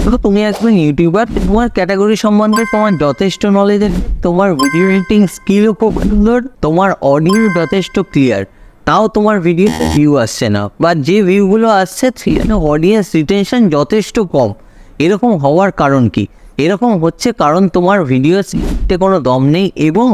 তো তুমি একজন ইউটিউবার, তোমার ক্যাটাগরি সম্বন্ধে তোমার যথেষ্ট নলেজ আছে, তোমার ভিডিও এডিটিং স্কিলও খুব সুন্দর, তোমার অডিও যথেষ্ট ক্লিয়ার, তাও তোমার ভিডিও ভিউ আসছে না, বা যে ভিউগুলো আসছে সেখানে অডিয়েন্স রিটেনশন যথেষ্ট কম। এরকম হওয়ার কারণ কি? এরকম হচ্ছে কারণ তোমার ভিডিওতে কোনো দম নেই এবং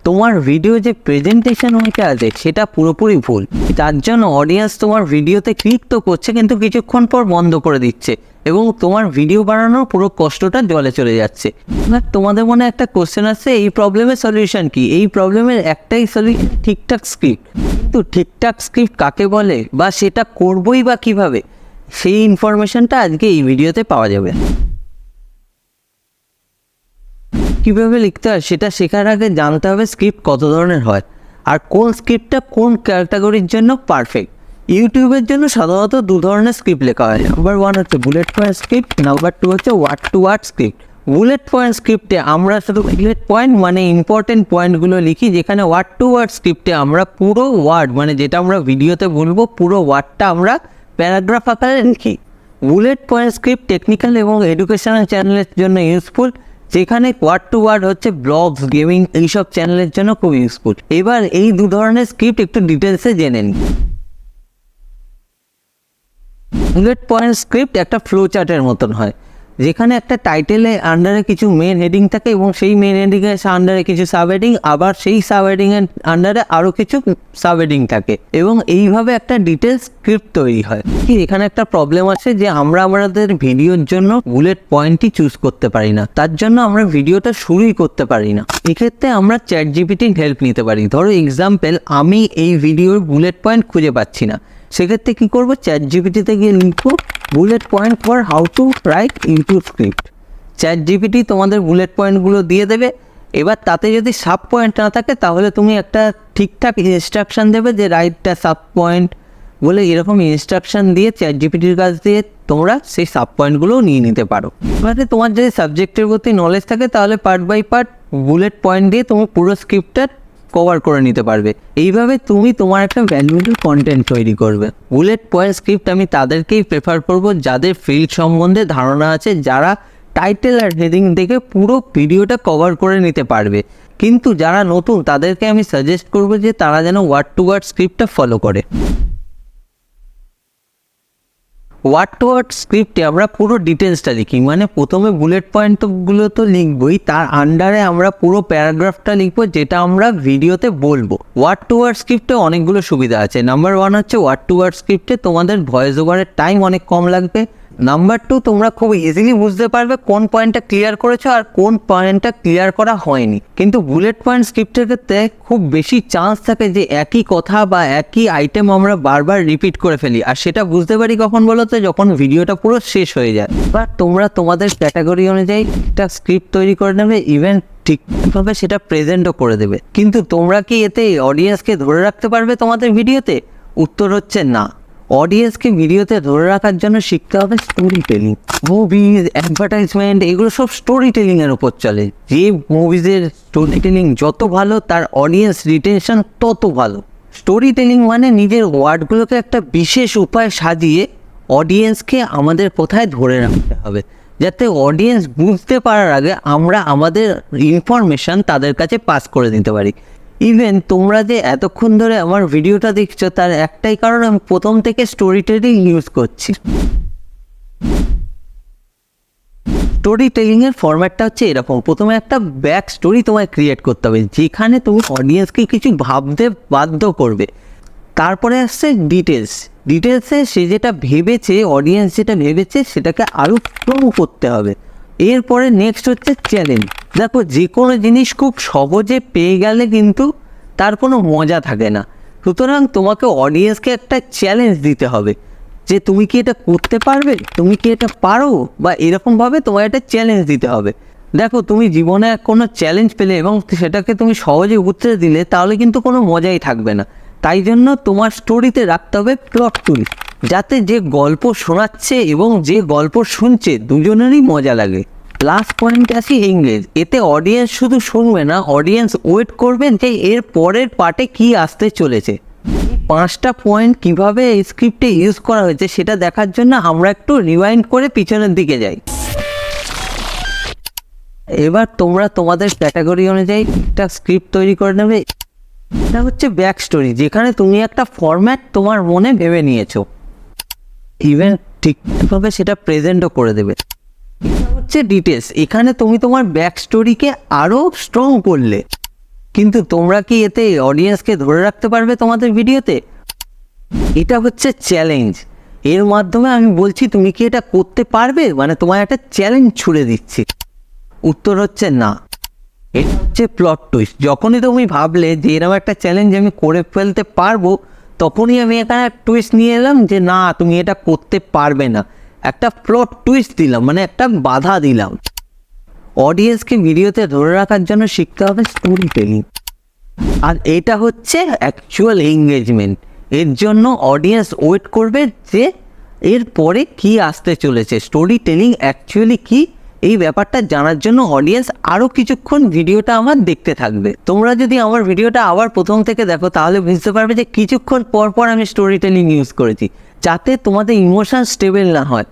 তোমার ভিডিও যে প্রেজেন্টেশন হইতে আছে সেটা পুরোপুরি ভুল। তার জন্য অডিয়েন্স তোমার ভিডিওতে ক্লিক তো করছে কিন্তু কিছুক্ষণ পর বন্ধ করে দিচ্ছে এবং তোমার ভিডিও বানানোর পুরো কষ্টটা জলে চলে যাচ্ছে। এবার তোমাদের মনে একটা কোশ্চেন আছে, এই প্রবলেমের সলিউশন কি? এই প্রবলেমের একটাই সলিউশন, ঠিকঠাক স্ক্রিপ্ট। কিন্তু ঠিকঠাক স্ক্রিপ্ট কাকে বলে বা সেটা করবই বা কিভাবে, সেই ইনফরমেশনটা আজকে এই ভিডিওতে পাওয়া যাবে। কীভাবে লিখতে হয় সেটা শেখার আগে জানতে হবে স্ক্রিপ্ট কত ধরনের হয় আর কোন স্ক্রিপ্টটা কোন ক্যাটাগরির জন্য পারফেক্ট। ইউটিউবের জন্য সাধারণত দু ধরনের স্ক্রিপ্ট লেখা হয়। নাম্বার 1 হচ্ছে বুলেট পয়েন্ট স্ক্রিপ্ট, নাম্বার 2 হচ্ছে word to word script. Bullet point স্ক্রিপ্টে আমরা শুধু বুলেট পয়েন্ট মানে ইম্পর্টেন্ট পয়েন্টগুলো লিখি, যেখানে ওয়ার্ড টু ওয়ার্ড স্ক্রিপ্টে আমরা পুরো ওয়ার্ড মানে যেটা আমরা ভিডিওতে বলবো পুরো ওয়ার্ডটা আমরা প্যারাগ্রাফ আকারে লিখি। বুলেট পয়েন্ট স্ক্রিপ্ট টেকনিক্যাল এবং এডুকেশনাল চ্যানেলের জন্য ইউজফুল, যেখানে ওয়ার্ড টু ওয়ার্ড হচ্ছে ব্লগস, গেমিং এইসব চ্যানেলের জন্য খুব ইউজফুল। এবার এই দু ধরনের স্ক্রিপ্ট একটু ডিটেলসে জেনে নিই। বুলেট পয়েন্ট স্ক্রিপ্ট একটা ফ্লো চার্টের মতন হয়, যেখানে একটা টাইটেলের আন্ডারে কিছু মেন হেডিং থাকে এবং সেই মেন হেডিংয়ের আন্ডারে কিছু সাব হেডিং, আবার সেই সাব হেডিংয়ের আন্ডারে আরও কিছু সাব হেডিং থাকে এবং এইভাবে একটা ডিটেলস স্ক্রিপ্ট তৈরি হয়। কি এখানে একটা প্রবলেম আছে যে আমরা আমাদের ভিডিওর জন্য বুলেট পয়েন্টই চুজ করতে পারি না, তার জন্য আমরা ভিডিওটা শুরুই করতে পারি না। এক্ষেত্রে আমরা চ্যাট জিপিটির হেল্প নিতে পারি। ধরো এক্সাম্পল, আমি এই ভিডিওর বুলেট পয়েন্ট খুঁজে পাচ্ছি না, সেক্ষেত্রে কী করবো, চ্যাট জিপিটিতে গিয়ে লিখবো bullet point for how to right YouTube script. Chat GPT তোমাদের বুলেট পয়েন্টগুলো দিয়ে দেবে। এবার তাতে যদি সাব পয়েন্ট না থাকে তাহলে তুমি একটা ঠিকঠাক ইনস্ট্রাকশান দেবে যে রাইটটা সাব পয়েন্ট বলে, এরকম ইনস্ট্রাকশান দিয়ে চ্যাট জিপিটির কাছ দিয়ে তোমরা সেই সাব পয়েন্টগুলোও নিয়ে নিতে পারো। এবারে তোমার যদি সাবজেক্টের প্রতি নলেজ থাকে তাহলে part by part bullet point দিয়ে তুমি পুরো স্ক্রিপ্টটা কভার করে নিতে পারবে। এইভাবে তুমি তোমার একটা ভ্যালুয়েবল কন্টেন্ট তৈরি করবে। বুলেট পয়েন্ট স্ক্রিপ্ট আমি তাদেরকেই প্রেফার করব যাদের ফিল্ড সম্বন্ধে ধারণা আছে, যারা টাইটেল আর হেডিং দেখে পুরো ভিডিওটা কভার করে নিতে পারবে। কিন্তু যারা নতুন তাদেরকে আমি সাজেস্ট করব যে তারা যেন ওয়ার্ড টু ওয়ার্ড স্ক্রিপ্টটা ফলো করে। ওয়ার্ড টু ওয়ার্ড স্ক্রিপ্টে আমরা পুরো ডিটেলসটা লিখি, মানে প্রথমে বুলেট পয়েন্টগুলো তো লিখবই, তার আন্ডারে আমরা পুরো প্যারাগ্রাফটা লিখবো যেটা আমরা ভিডিওতে বলবো। ওয়ার্ড টু ওয়ার্ড স্ক্রিপ্টে অনেকগুলো সুবিধা আছে। নাম্বার 1 হচ্ছে ওয়ার্ড টু ওয়ার্ড স্ক্রিপ্টে তোমাদের ভয়েস ওভারের টাইম অনেক কম লাগবে। নাম্বার 2, তোমরা খুব ইজিলি বুঝতে পারবে কোন পয়েন্টটা ক্লিয়ার করেছো আর কোন পয়েন্টটা ক্লিয়ার করা হয়নি। কিন্তু বুলেট পয়েন্ট স্ক্রিপ্টের ক্ষেত্রে খুব বেশি চান্স থাকে যে একই কথা বা একই আইটেম আমরা বারবার রিপিট করে ফেলি, আর সেটা বুঝতে পারি কখন বলো তো, যখন ভিডিওটা পুরো শেষ হয়ে যায়। বা তোমরা তোমাদের ক্যাটাগরি অনুযায়ী একটা স্ক্রিপ্ট তৈরি করে নেবে, ইভেন ঠিকভাবে সেটা প্রেজেন্টও করে দেবে। কিন্তু তোমরা কি এতে অডিয়েন্সকে ধরে রাখতে পারবে তোমাদের ভিডিওতে? উত্তর হচ্ছে না। অডিয়েন্সকে ভিডিওতে ধরে রাখার জন্য শিখতে হবে স্টোরি টেলিং। মুভিজ, অ্যাডভার্টাইজমেন্ট এগুলো সব স্টোরি টেলিংয়ের উপর চলে। যে মুভিজের স্টোরি টেলিং যত ভালো তার অডিয়েন্স রিটেনশন তত ভালো। স্টোরি টেলিং মানে নিজের ওয়ার্ডগুলোকে একটা বিশেষ উপায় সাজিয়ে অডিয়েন্সকে আমাদের কোথায় ধরে রাখতে হবে, যাতে অডিয়েন্স বুঝতে পারার আগে আমরা আমাদের ইনফরমেশান তাদের কাছে পাস করে দিতে পারি। ইভেন তোমরা যে এতক্ষণ ধরে আমার ভিডিওটা দেখছো তার একটাই কারণ, আমি প্রথম থেকে স্টোরি টেলিং ইউজ করছি। স্টোরি টেলিংয়ের ফরম্যাটটা হচ্ছে এরকম, প্রথমে একটা ব্যাক স্টোরি তোমায় ক্রিয়েট করতে হবে যেখানে তুমি অডিয়েন্সকে কিছু ভাবতে বাধ্য করবে। তারপরে আসছে ডিটেলসে সে যেটা ভেবেছে, অডিয়েন্স যেটা ভেবেছে সেটাকে আরও প্রুভ করতে হবে। এরপরে নেক্সট হচ্ছে চ্যালেঞ্জ। দেখো, যে কোনো জিনিস খুব সহজে পেয়ে গেলে কিন্তু তার কোনো মজা থাকে না। সুতরাং তোমাকে অডিয়েন্সকে একটা চ্যালেঞ্জ দিতে হবে যে তুমি কি এটা করতে পারবে, তুমি কি এটা পারো, বা এরকমভাবে তোমার একটা চ্যালেঞ্জ দিতে হবে। দেখো, তুমি জীবনে কোনো চ্যালেঞ্জ পেলে এবং সেটাকে তুমি সহজে উতরে দিলে তাহলে কিন্তু কোনো মজাই থাকবে না। তাই জন্য তোমার স্টোরিতে রাখতে হবে প্লট টুইস্ট, যাতে যে গল্প শোনাচ্ছে এবং যে গল্প শুনছে দুজনেরই মজা লাগে। লাস্ট পয়েন্ট আসি এঙ্গেজ। এতে অডিয়েন্স শুধু শুনবে না, অডিয়েন্স ওয়েট করবেন যে এর পরের পার্টে কি আসতে চলেছে। 5টা পয়েন্ট কীভাবে এই স্ক্রিপ্টে ইউজ করা হয়েছে সেটা দেখার জন্য আমরা একটু রিওয়াইন্ড করে পিছনের দিকে যাই। এবার তোমরা তোমাদের ক্যাটাগরি অনুযায়ী একটা স্ক্রিপ্ট তৈরি করে নেবে। এটা হচ্ছে ব্যাক স্টোরি, যেখানে তুমি একটা ফরম্যাট তোমার মনে ভেবে নিয়েছো, ইভেন ঠিকভাবে সেটা প্রেজেন্টও করে দেবে। এটা হচ্ছে ডিটেলস, এখানে তুমি তোমার ব্যাক স্টোরিকে আরও স্ট্রং করলে। কিন্তু তোমরা কি এতে অডিয়েন্সকে ধরে রাখতে পারবে তোমাদের ভিডিওতে? এটা হচ্ছে চ্যালেঞ্জ। এর মাধ্যমে আমি বলছি তুমি কি এটা করতে পারবে, মানে তোমার একটা চ্যালেঞ্জ ছুড়ে দিচ্ছি। উত্তর হচ্ছে না। এটা হচ্ছে প্লট টুইস্ট। যখনই তুমি ভাবলে যে এরকম একটা চ্যালেঞ্জ আমি করে ফেলতে পারবো, তখনই আমি এখানে টুইস্ট নিয়ে এলাম যে না, তুমি এটা করতে পারবে না। একটা প্লট টুইস্ট দিলাম, মানে একটা বাধা দিলাম। অডিয়েন্সকে ভিডিওতে ধরে রাখার জন্য শিখতে হবে স্টোরি টেলিং, আর এটা হচ্ছে অ্যাকচুয়াল এঙ্গেজমেন্ট। এর জন্য অডিয়েন্স ওয়েট করবে যে এর পরে কী আসতে চলেছে, স্টোরি টেলিং অ্যাকচুয়ালি কী, এই ব্যাপারটা জানার জন্য অডিয়েন্স আরও কিছুক্ষণ ভিডিওটা আমার দেখতে থাকবে। তোমরা যদি আমার ভিডিওটা আবার প্রথম থেকে দেখো, তাহলে বুঝতে পারবে যে কিছুক্ষণ পর পর আমি স্টোরি টেলিং ইউজ করেছি, যাতে তোমাদের ইমোশন স্টেবল না হয়।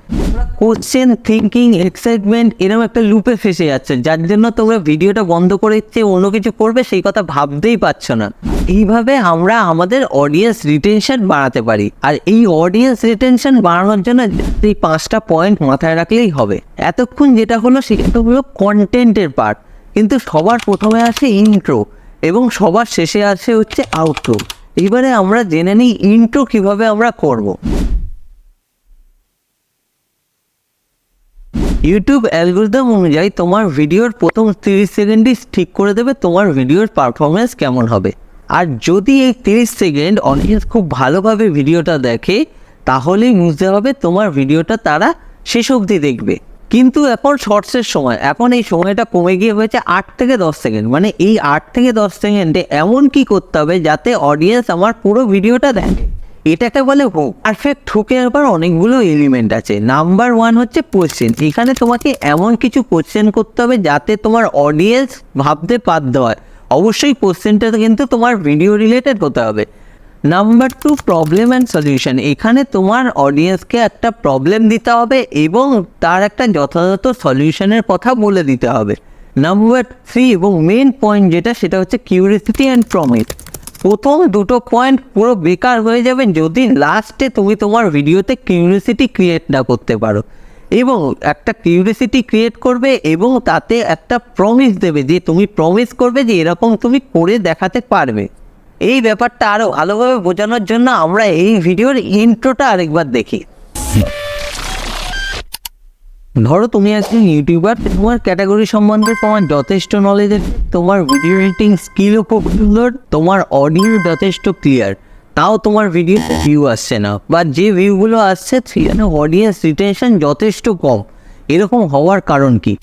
কোশ্চেন, থিঙ্কিং, এক্সাইটমেন্ট এরকম একটা লুপে ফেসে যাচ্ছে, যার জন্য তোমরা ভিডিওটা বন্ধ করে দিচ্ছে, অন্য কিছু করবে সেই কথা ভাবতেই পারছো না। এইভাবে আমরা আমাদের অডিয়েন্স রিটেনশন বাড়াতে পারি। আর এই অডিয়েন্স রিটেনশন বাড়ানোর জন্য এই 5টা পয়েন্ট মাথায় রাখলেই হবে। এতক্ষণ যেটা হলো সেটা হলো কন্টেন্টের পার্ট, কিন্তু সবার প্রথমে আসে ইন্ট্রো এবং সবার শেষে আসে হচ্ছে আউটরো। এবারে আমরা জেনে নিই ইন্ট্রো কিভাবে আমরা করব। ইউটিউব অ্যালগরিদম অনুযায়ী তোমার ভিডিওর প্রথম 30 সেকেন্ডই ঠিক করে দেবে তোমার ভিডিওর পারফরমেন্স কেমন হবে। আর যদি এই 30 সেকেন্ড অডিয়েন্স খুব ভালোভাবে ভিডিওটা দেখে, তাহলেই বুঝতে হবে তোমার ভিডিওটা তারা শেষ অবধি দেখবে। কিন্তু এখন শর্টসের সময়, এখন এই সময়টা কমে গিয়ে হয়েছে 8 থেকে 10 সেকেন্ড। মানে এই 8 থেকে 10 সেকেন্ডে এমন কি করতে হবে যাতে অডিয়েন্স আমার পুরো ভিডিওটা দেখে। এটাকে বলে হুক। পারফেক্ট হুকের আবার অনেকগুলো এলিমেন্ট আছে। নাম্বার 1 হচ্ছে কোশ্চেন। এখানে তোমাকে এমন কিছু কোশ্চেন করতে হবে যাতে তোমার অডিয়েন্স ভাবতে বাধ্য হয়। অবশ্যই কোশ্চেনটা কিন্তু তোমার ভিডিও রিলেটেড হতে হবে। Number 2 problem and solution. এখানে তোমার অডিয়েন্সকে একটা প্রবলেম দিতে হবে এবং তার একটা যথাযথ সলিউশনের কথা বলে দিতে হবে। নাম্বার 3 এবং মেন পয়েন্ট যেটা, সেটা হচ্ছে কিউরিওসিটি অ্যান্ড প্রমিস। প্রথম দুটো পয়েন্ট পুরো বেকার হয়ে যাবে যদি লাস্টে তুমি তোমার ভিডিওতে কিউরিওসিটি ক্রিয়েট না করতে পারো। এবং একটা কিউরিওসিটি ক্রিয়েট করবে এবং তাতে একটা প্রমিস দেবে, যে তুমি প্রমিস করবে যে এরকম তুমি করে দেখাতে পারবে। এই ব্যাপারটা আরও ভালোভাবে বোঝানোর জন্য আমরা এই ভিডিওর ইন্ট্রোটা আরেকবার দেখি। ধরো তুমি একজন ইউটিউবার, তোমার ক্যাটাগরি সম্বন্ধে তোমার যথেষ্ট নলেজ আছে, তোমার ভিডিও এডিটিং স্কিলও খুব সুন্দর, তোমার অডিও যথেষ্ট ক্লিয়ার, তাও তোমার ভিডিও ভিউ আসছে না, বা যে ভিউগুলো আসছে সেখানে অডিয়েন্স রিটেনশন যথেষ্ট কম। এরকম হওয়ার কারণ কি?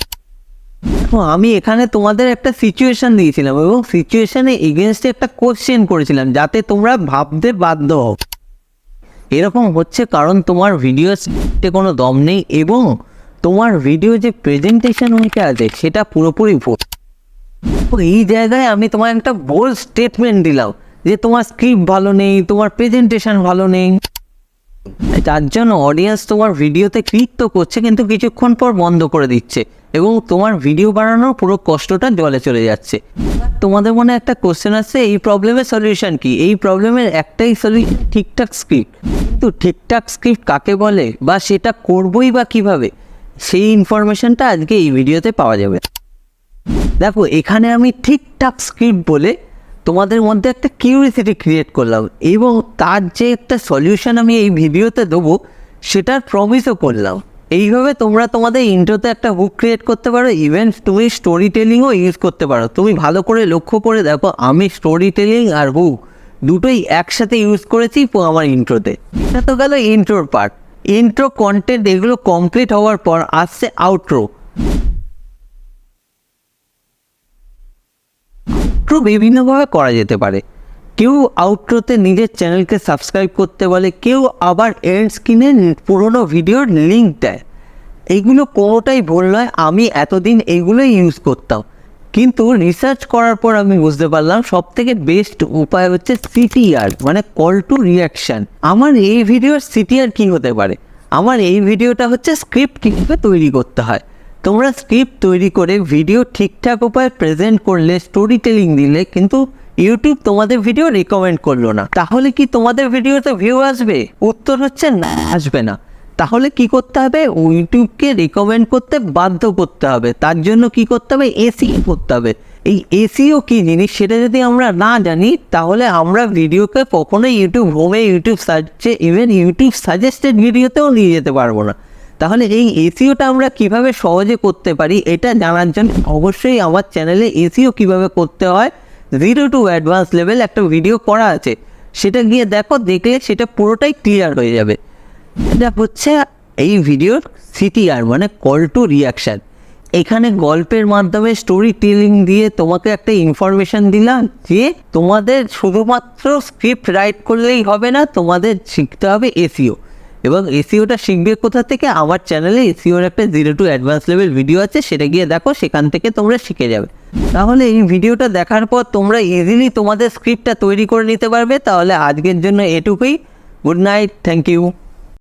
আমি এখানে তোমাদের একটা সিচুয়েশন দিয়েছিলাম এবং সিচুয়েশনে এগেনস্টে একটা কোশ্চেন করেছিলাম যাতে তোমরা ভাবতে বাধ্য হও। এরকম হচ্ছে কারণ তোমার ভিডিওতে কোনো দম নেই এবং তোমার ভিডিও যে প্রেজেন্টেশন হইতে আছে সেটা পুরোপুরি ভুল। এই জায়গায় আমি তোমার একটা বোল্ড স্টেটমেন্ট দিলাম যে তোমার স্ক্রিপ্ট ভালো নেই, তোমার প্রেজেন্টেশন ভালো নেই। যার জন্য অডিয়েন্স তোমার ভিডিওতে ক্লিক তো করছে কিন্তু কিছুক্ষণ পর বন্ধ করে দিচ্ছে এবং তোমার ভিডিও বানানোর পুরো কষ্টটা জলে চলে যাচ্ছে। তোমাদের মনে একটা কোশ্চেন আসছে, এই প্রবলেমের সলিউশন কি? এই প্রবলেমের একটাই সলিউশন, ঠিকঠাক স্ক্রিপ্ট। কিন্তু ঠিকঠাক স্ক্রিপ্ট কাকে বলে বা সেটা করবই বা কিভাবে, সেই ইনফরমেশনটা আজকে এই ভিডিওতে পাওয়া যাবে। দেখো, এখানে আমি ঠিকঠাক স্ক্রিপ্ট বলে তোমাদের মধ্যে একটা কিউরিওসিটি ক্রিয়েট করলাম এবং তার যে একটা সলিউশন আমি এই ভিডিওতে দেবো সেটার প্রমিসও করলাম। এইভাবে তোমরা তোমাদের ইন্ট্রোতে একটা হুক ক্রিয়েট করতে পারো। ইভেন তুমি স্টোরি টেলিংও ইউজ করতে পারো। তুমি ভালো করে লক্ষ্য করে দেখো, আমি স্টোরি টেলিং আর হুক দুটোই একসাথে ইউজ করেছি আমার ইন্ট্রোতে। এটা তো গেল ইন্ট্রোর পার্ট। ইন্ট্রো, কন্টেন্ট এগুলো কমপ্লিট হওয়ার পর আসছে আউটরো। আউটরো বিভিন্নভাবে করা যেতে পারে। কেউ আউটরোতে নিজের চ্যানেলকে সাবস্ক্রাইব করতে বলে, কেউ আবার এন্ড স্ক্রিনে পুরোনো ভিডিওর লিঙ্ক দেয়। এইগুলো কোনোটাই ভুল নয়। আমি এতদিন এইগুলোই ইউজ করতাম, কিন্তু রিসার্চ করার পর আমি বুঝতে পারলাম সবথেকে বেস্ট উপায় হচ্ছে সিটিআর, মানে কল টু রিয়াকশান। আমার এই ভিডিওর সিটিআর কী হতে পারে? আমার এই ভিডিওটা হচ্ছে স্ক্রিপ্ট কীভাবে তৈরি করতে হয়। তোমরা স্ক্রিপ্ট তৈরি করে ভিডিও ঠিকঠাক উপায়ে প্রেজেন্ট করলে, স্টোরি টেলিং দিলে, কিন্তু ইউটিউব তোমাদের ভিডিও রেকমেন্ড করলো না, তাহলে কি তোমাদের ভিডিওতে ভিউ আসবে? উত্তর হচ্ছে না, আসবে না। তাহলে কি করতে হবে? ইউটিউবকে রেকমেন্ড করতে বাধ্য করতে হবে। তার জন্য কি করতে হবে? এসইও করতে হবে। এই এসইও কি জিনিস সেটা যদি আমরা না জানি, তাহলে আমরা ভিডিওকে কখনোই ইউটিউব হোমে, ইউটিউব সার্চে, ইভেন ইউটিউব সাজেস্টেড ভিডিওতেও নিয়ে যেতে পারবো না। তাহলে এই এসইওটা আমরা কিভাবে সহজে করতে পারি, এটা জানার জন্য অবশ্যই আমার চ্যানেলে এসইও কিভাবে করতে হয় 0 to অ্যাডভান্স লেভেল একটা ভিডিও করা আছে, সেটা গিয়ে দেখো, দেখলে সেটা পুরোটাই ক্লিয়ার হয়ে যাবে। এটা হচ্ছে এই ভিডিওর সিটিআর, মানে কল টু রিয়াকশান। এখানে গল্পের মাধ্যমে স্টোরি টেলিং দিয়ে তোমাকে একটা ইনফরমেশন দিলাম যে তোমাদের শুধুমাত্র স্ক্রিপ্ট রাইট করলেই হবে না, তোমাদের শিখতে হবে এসইও। এবং এসইওটা শিখবে কোথা থেকে? আমার চ্যানেলে এসইওর একটা 0 to অ্যাডভান্স লেভেল ভিডিও আছে, সেটা গিয়ে দেখো, সেখান থেকে তোমরা শিখে যাবে। তাহলে এই ভিডিওটা দেখার পর তোমরা ইজিলি তোমাদের স্ক্রিপ্টটা তৈরি করে নিতে পারবে। তাহলে আজকের জন্য এটুকুই। Good night, thank you.